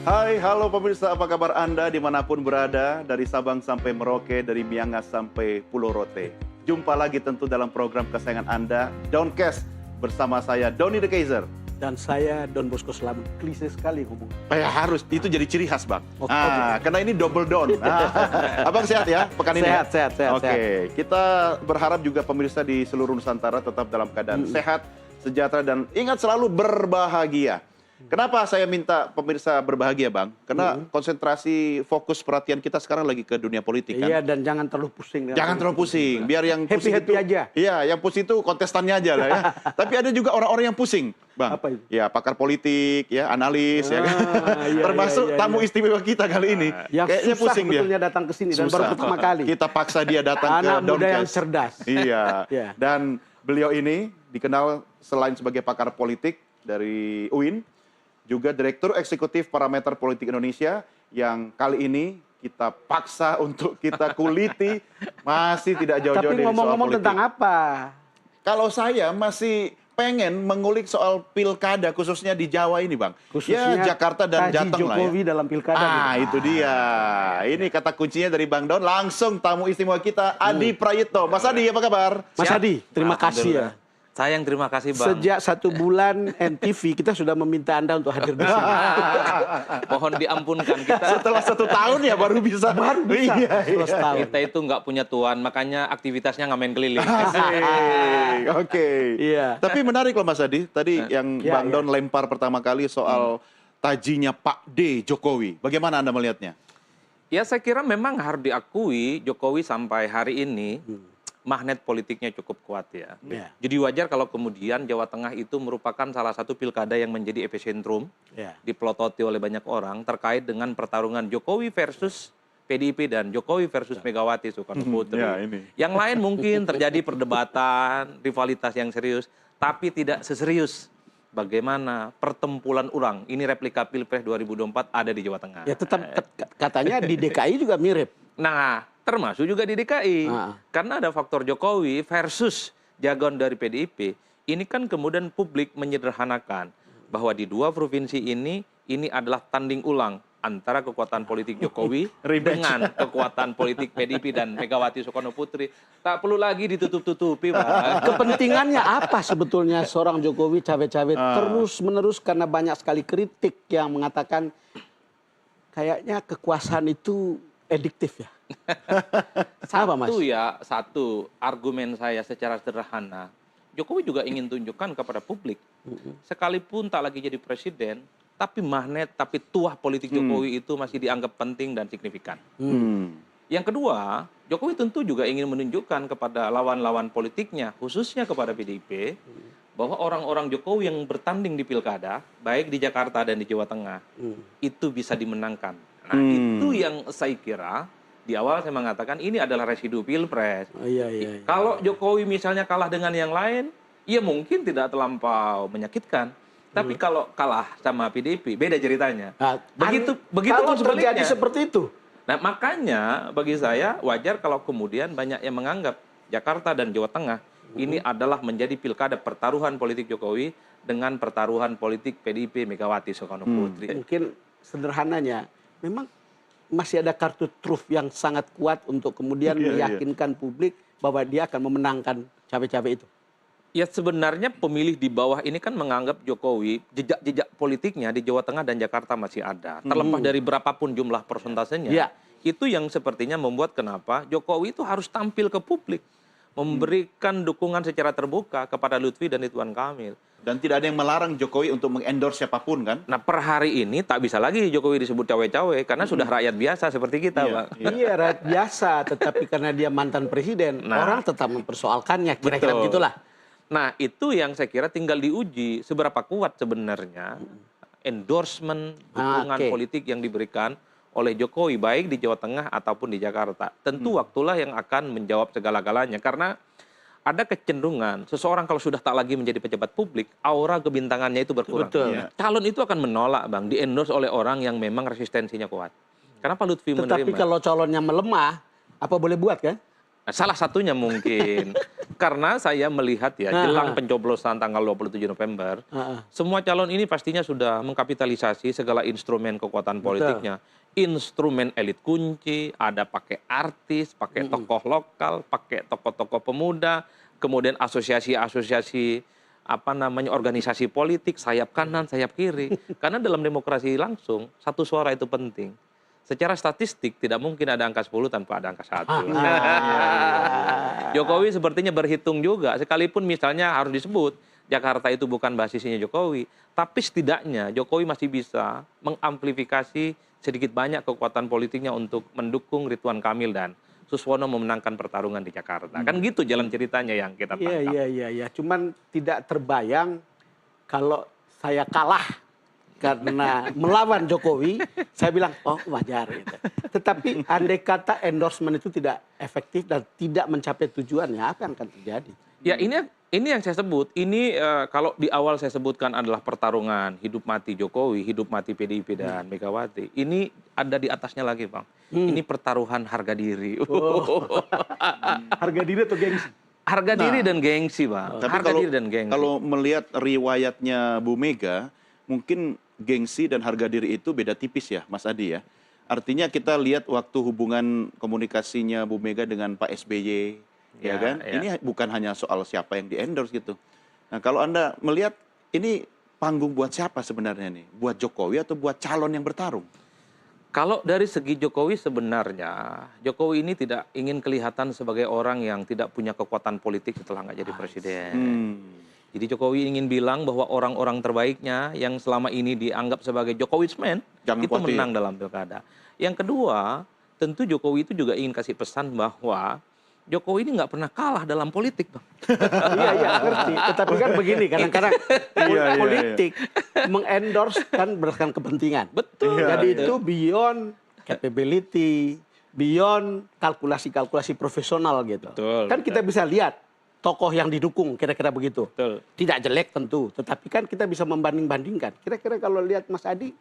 Hai, halo pemirsa, apa kabar Anda dimanapun berada, dari Sabang sampai Merauke, dari Miangas sampai Pulau Rote. Jumpa lagi tentu dalam program kesayangan Anda, Downcast, bersama saya, Doni The Kaiser. Dan saya, Don Bosco Selamat. Klise sekali ngomong. Harus, itu jadi ciri khas, Bang. Okay. Karena ini double down. Abang sehat ya, pekan ini? Sehat. Oke, kita berharap juga pemirsa di seluruh Nusantara tetap dalam keadaan sehat, sejahtera, dan ingat selalu berbahagia. Kenapa saya minta pemirsa berbahagia, Bang? Karena konsentrasi fokus perhatian kita sekarang lagi ke dunia politik, kan? Iya, dan jangan terlalu pusing. Jangan terlalu pusing, biar yang pusing happy aja. Iya, yang pusing itu kontestannya aja lah ya. Tapi ada juga orang-orang yang pusing, Bang. Apa itu? Ya, pakar politik, ya, analis, ya kan? Iya, Termasuk tamu istimewa kita kali ini. Yang kayaknya susah pusing sebetulnya datang ke sini dan baru pertama kali. Kita paksa dia datang ke Anak muda yang Downcast. cerdas. Iya. Iya. Dan beliau ini dikenal selain sebagai pakar politik dari UIN, juga Direktur Eksekutif Parameter Politik Indonesia, yang kali ini kita paksa untuk kita kuliti, masih tidak jauh-jauh dari Tapi soal ngomong-ngomong politik. tentang apa? Kalau saya masih pengen mengulik soal pilkada, khususnya di Jawa ini, Bang. Khususnya ya, Jakarta dan Taji Jateng lah ya. Jokowi dalam pilkada. Itu dia. Ini kata kuncinya dari Bang Don. Langsung tamu istimewa kita, Adi Prayitno. Mas Adi, apa kabar? Mas Adi, terima kasih ya. Saya yang terima kasih, Bang. Sejak 1 bulan NTV kita sudah meminta Anda untuk hadir di sini. Mohon diampunkan kita. Setelah 1 tahun ya baru bisa. Iya. Terus tahu. Kita itu nggak punya tuan, makanya aktivitasnya ngamen keliling. Asik. Oke. Iya. Tapi menarik loh Mas Adi. Tadi yang Iya, Bang Don lempar pertama kali soal tajinya Pak D Jokowi. Bagaimana Anda melihatnya? Ya, saya kira memang harus diakui Jokowi sampai hari ini magnet politiknya cukup kuat ya. Iya. Jadi wajar kalau kemudian Jawa Tengah itu merupakan salah satu pilkada yang menjadi epicentrum, Iya. dipelototi oleh banyak orang terkait dengan pertarungan Jokowi versus PDIP dan Jokowi versus Megawati Soekarno Putri. Ya, ini. Yang lain mungkin terjadi perdebatan, rivalitas yang serius, tapi tidak seserius bagaimana pertempuran ulang. Ini replika Pilpres 2024 ada di Jawa Tengah. Ya tetap katanya di DKI juga mirip. Nah, termasuk juga di DKI. Ah. Karena ada faktor Jokowi versus jagoan dari PDIP. Ini kan kemudian publik menyederhanakan bahwa di 2 provinsi ini adalah tanding ulang antara kekuatan politik Jokowi dengan kekuatan politik PDIP dan Megawati Soekarno Putri. Tak perlu lagi ditutup-tutupi, Pak. Kepentingannya apa sebetulnya seorang Jokowi cawe-cawe terus-menerus, karena banyak sekali kritik yang mengatakan kayaknya kekuasaan itu ediktif ya. Apa, Mas? Satu argumen saya secara sederhana. Jokowi juga ingin tunjukkan kepada publik. Sekalipun tak lagi jadi presiden, tapi magnet, tapi tuah politik Jokowi itu masih dianggap penting dan signifikan. Yang kedua, Jokowi tentu juga ingin menunjukkan kepada lawan-lawan politiknya, khususnya kepada PDIP, bahwa orang-orang Jokowi yang bertanding di pilkada, baik di Jakarta dan di Jawa Tengah, itu bisa dimenangkan. Nah, itu yang saya kira di awal saya mengatakan ini adalah residu Pilpres. Iya. Kalau Jokowi misalnya kalah dengan yang lain, ya mungkin tidak terlampau menyakitkan. Tapi kalau kalah sama PDIP, beda ceritanya. Begitu kalau pun sebaliknya. terjadi seperti itu. Nah, makanya bagi saya wajar kalau kemudian banyak yang menganggap Jakarta dan Jawa Tengah ini adalah menjadi pilkada pertaruhan politik Jokowi dengan pertaruhan politik PDIP Megawati Soekarno Putri. Mungkin sederhananya, memang masih ada kartu truf yang sangat kuat untuk kemudian meyakinkan publik bahwa dia akan memenangkan cawe-cawe itu. Ya, sebenarnya pemilih di bawah ini kan menganggap Jokowi, jejak-jejak politiknya di Jawa Tengah dan Jakarta masih ada. Terlepas dari berapapun jumlah persentasenya, itu yang sepertinya membuat kenapa Jokowi itu harus tampil ke publik. Memberikan dukungan secara terbuka kepada Lutfi dan Ridwan Kamil. Dan tidak ada yang melarang Jokowi untuk mengendorse siapapun, kan? Nah, per hari ini tak bisa lagi Jokowi disebut cawe-cawe karena sudah rakyat biasa seperti kita, Pak. Iya, rakyat biasa, tetapi karena dia mantan presiden, orang tetap mempersoalkannya, kira-kira begitulah. Nah, itu yang saya kira tinggal diuji seberapa kuat sebenarnya endorsement dukungan politik yang diberikan oleh Jokowi baik di Jawa Tengah ataupun di Jakarta. Tentu waktulah yang akan menjawab segala-galanya, karena ada kecenderungan seseorang kalau sudah tak lagi menjadi pejabat publik, aura kebintangannya itu berkurang. Betul. Calon itu akan menolak, Bang, di-endorse oleh orang yang memang resistensinya kuat. Kenapa Lutfi menerima? Tetapi kalau calonnya melemah, apa boleh buat kan? Nah, salah satunya mungkin. Karena saya melihat ya, jelang pencoblosan tanggal 27 November, semua calon ini pastinya sudah mengkapitalisasi segala instrumen kekuatan politiknya. Instrumen elit kunci, ada pakai artis, pakai tokoh lokal, pakai tokoh-tokoh pemuda, kemudian asosiasi-asosiasi organisasi politik, sayap kanan, sayap kiri. Karena dalam demokrasi langsung, satu suara itu penting. Secara statistik tidak mungkin ada angka 10 tanpa ada angka 1. Jokowi sepertinya berhitung juga, sekalipun misalnya harus disebut Jakarta itu bukan basisnya Jokowi, tapi setidaknya Jokowi masih bisa mengamplifikasi sedikit banyak kekuatan politiknya untuk mendukung Ridwan Kamil dan Suswono memenangkan pertarungan di Jakarta. Kan gitu jalan ceritanya yang kita tangkap. Iya. Cuman tidak terbayang kalau saya kalah karena melawan Jokowi, saya bilang, oh wajar. Gitu. Tetapi andai kata endorsement itu tidak efektif dan tidak mencapai tujuannya, apa yang akan terjadi? Ya ini yang saya sebut. Ini kalau di awal saya sebutkan adalah pertarungan hidup mati Jokowi, hidup mati PDIP dan Megawati. Ini ada di atasnya lagi, Bang. Ini pertaruhan harga diri. Harga diri atau gengsi? Harga diri dan gengsi, Bang. Tapi Harga diri dan gengsi. kalau melihat riwayatnya Bu Mega, mungkin gengsi dan harga diri itu beda tipis ya, Mas Adi ya. Artinya kita lihat waktu hubungan komunikasinya Bu Mega dengan Pak SBY, ya kan? Ya. Ini bukan hanya soal siapa yang di-endorse gitu. Nah, kalau Anda melihat ini panggung buat siapa sebenarnya nih? Buat Jokowi atau buat calon yang bertarung? Kalau dari segi Jokowi sebenarnya, Jokowi ini tidak ingin kelihatan sebagai orang yang tidak punya kekuatan politik setelah nggak jadi presiden. Jadi Jokowi ingin bilang bahwa orang-orang terbaiknya yang selama ini dianggap sebagai Jokowismen itu menang dalam pilkada. Yang kedua, tentu Jokowi itu juga ingin kasih pesan bahwa Jokowi ini nggak pernah kalah dalam politik, Bang. Iya, ngerti. Tetapi kan begini, kadang-kadang politik mengendorse kan berdasarkan kepentingan. Betul. Jadi itu beyond capability, beyond kalkulasi-kalkulasi profesional gitu. Betul, Kan kita bisa lihat tokoh yang didukung, kira-kira begitu. Betul. Tidak jelek tentu, tetapi kan kita bisa membanding-bandingkan. Kira-kira kalau lihat Mas Adi,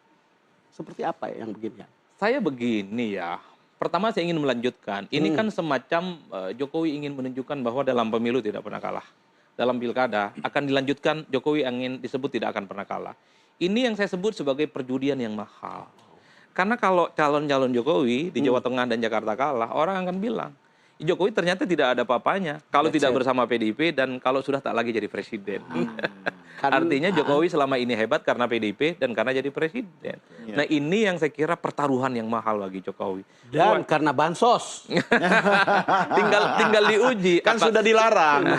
seperti apa ya yang begini? Saya begini ya. Pertama saya ingin melanjutkan. Ini kan semacam Jokowi ingin menunjukkan bahwa dalam pemilu tidak pernah kalah. Dalam pilkada akan dilanjutkan Jokowi ingin disebut tidak akan pernah kalah. Ini yang saya sebut sebagai perjudian yang mahal. Karena kalau calon-calon Jokowi di Jawa Tengah dan Jakarta kalah, orang akan bilang, Jokowi ternyata tidak ada apa-apanya kalau tidak bersama PDIP dan kalau sudah tak lagi jadi presiden. Artinya Jokowi selama ini hebat karena PDIP dan karena jadi presiden. Nah ini yang saya kira pertaruhan yang mahal bagi Jokowi. Dan karena bansos. tinggal diuji. Kan sudah dilarang.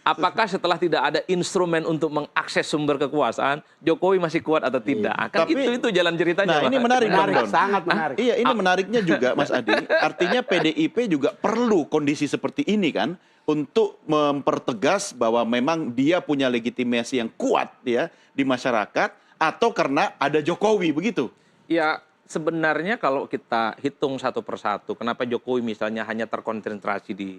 Apakah setelah tidak ada instrumen untuk mengakses sumber kekuasaan, Jokowi masih kuat atau tidak? Kan Tapi, itu jalan ceritanya. Nah, ini menarik, Don. Sangat menarik. Iya, ini menariknya juga, Mas Adi. Artinya PDIP juga perlu kondisi seperti ini kan untuk mempertegas bahwa memang dia punya legitimasi yang kuat ya di masyarakat atau karena ada Jokowi begitu. Ya, sebenarnya kalau kita hitung satu persatu, kenapa Jokowi misalnya hanya terkonsentrasi di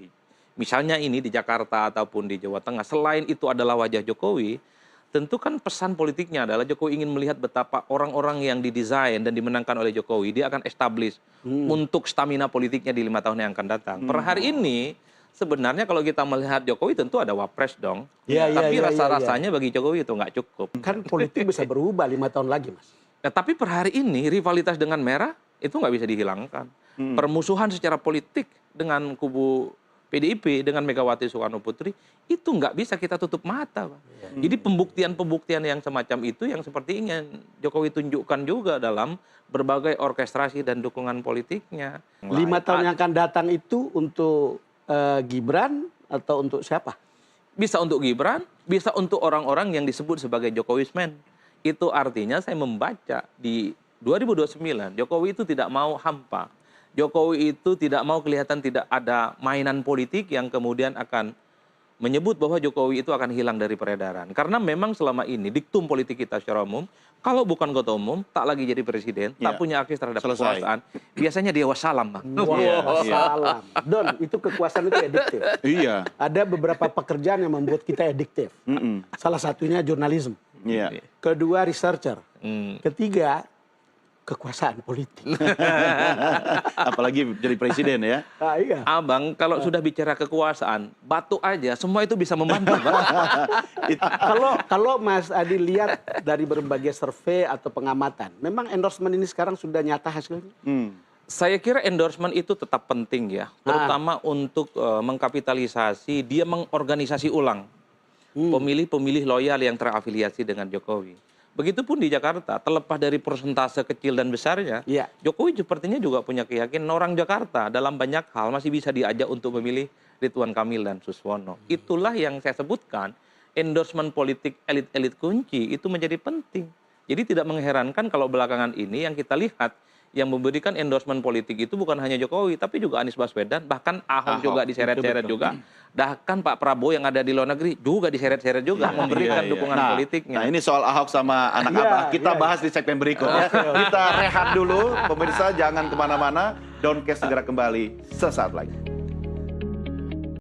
misalnya ini di Jakarta ataupun di Jawa Tengah, selain itu adalah wajah Jokowi, tentu kan pesan politiknya adalah Jokowi ingin melihat betapa orang-orang yang didesain dan dimenangkan oleh Jokowi, dia akan establish untuk stamina politiknya di 5 tahun yang akan datang. Per hari ini, sebenarnya kalau kita melihat Jokowi tentu ada wapres dong. Tapi rasa-rasanya bagi Jokowi itu nggak cukup. Kan politik bisa berubah 5 tahun lagi, Mas. Nah, tapi per hari ini rivalitas dengan Merah itu nggak bisa dihilangkan. Permusuhan secara politik dengan kubu PDIP dengan Megawati Soekarno Putri itu nggak bisa kita tutup mata, Pak. Jadi pembuktian-pembuktian yang semacam itu yang seperti ingin Jokowi tunjukkan juga dalam berbagai orkestrasi dan dukungan politiknya. 5 tahun yang akan datang itu untuk Gibran atau untuk siapa? Bisa untuk Gibran, bisa untuk orang-orang yang disebut sebagai Jokowismen. Itu artinya saya membaca di 2029 Jokowi itu tidak mau hampa. Jokowi itu tidak mau kelihatan tidak ada mainan politik yang kemudian akan menyebut bahwa Jokowi itu akan hilang dari peredaran. Karena memang selama ini diktum politik kita secara umum, kalau bukan ketua umum, tak lagi jadi presiden, tak punya akses terhadap kekuasaan, biasanya dia wassalam, Bang. Wassalam. Don, itu kekuasaan itu ediktif. Iya. Ada beberapa pekerjaan yang membuat kita ediktif. Salah satunya jurnalisme. Iya. Kedua, researcher. Ketiga, kekuasaan politik. Apalagi jadi presiden ya. Iya. Abang kalau sudah bicara kekuasaan, batu aja semua itu bisa membantu, Bang. Kalau Mas Adi lihat dari berbagai survei atau pengamatan, memang endorsement ini sekarang sudah nyata hasilnya? Saya kira endorsement itu tetap penting ya, terutama untuk mengkapitalisasi, dia mengorganisasi ulang pemilih-pemilih loyal yang terafiliasi dengan Jokowi. Begitupun di Jakarta, terlepas dari persentase kecil dan besarnya, Iya. Jokowi sepertinya juga punya keyakinan orang Jakarta dalam banyak hal masih bisa diajak untuk memilih Ridwan Kamil dan Suswono. Itulah yang saya sebutkan, endorsement politik elit-elit kunci itu menjadi penting. Jadi tidak mengherankan kalau belakangan ini yang kita lihat, yang memberikan endorsement politik itu bukan hanya Jokowi, tapi juga Anies Baswedan, bahkan Ahok juga diseret-seret juga. Bahkan Pak Prabowo yang ada di luar negeri juga diseret-seret juga, memberikan dukungan politiknya. Nah ini soal Ahok sama anak Abah, kita bahas di segmen berikutnya. Kita rehat dulu, pemirsa jangan kemana-mana, Doncast segera kembali sesaat lagi.